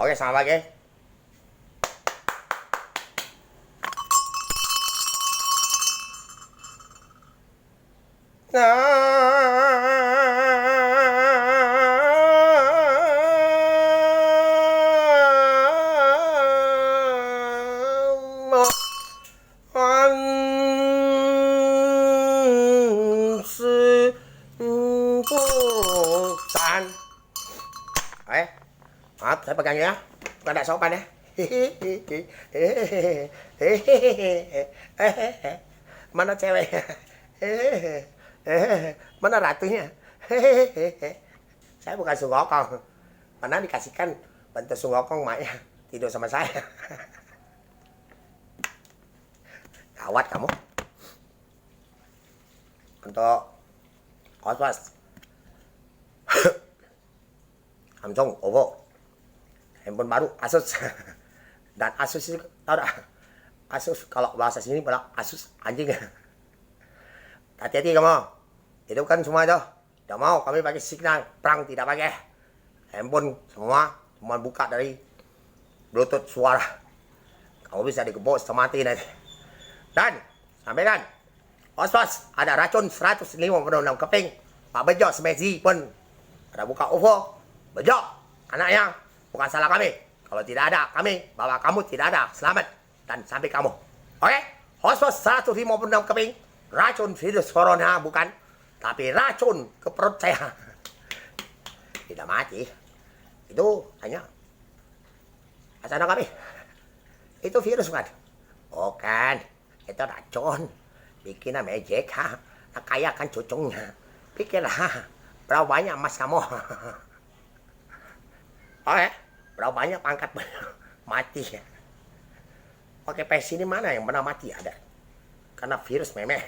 Oke, selamat pagi. Eh, maaf, saya pegang ya. Bukan tak sopan ya. Mana ceweknya? Mana ratunya? Saya bukan Sungokong. Pernah dikasihkan bentuk Sungokong maknya tidur sama saya. Gawat kamu. Untuk Oswas. Samsung, Oppo, handphone baru, Asus. Dan Asus itu, tau gak? Asus, kalau bahasa sini bilang Asus anjing. Hati-hati kamu. Itu kan semua itu. Tidak mau kami pakai signal, perang tidak pakai. Handphone semua cuma buka dari Bluetooth suara. Kamu bisa digebos mati nanti. Dan, sampaikan. Os-os, ada racun 156 keping. Pak Bejo Semezi pun ada buka UFO. Bejo, anaknya, bukan salah kami. Kalau tidak ada kami, bahwa kamu tidak ada, selamat. Dan sampai kamu. Oke? Os-os 156 keping. Racun virus corona bukan. Tapi racun ke perut saya. Tidak mati. Itu hanya wacana kami. Itu virus bukan? Bukan. Itu racun. Bikinnya magic, ha? Kayakan cucungnya. Pikirlah, berapa banyak emas kamu? Oke, berapa banyak pangkat mati ya? Oke, pes ini mana yang pernah mati ada? Karena virus memeh.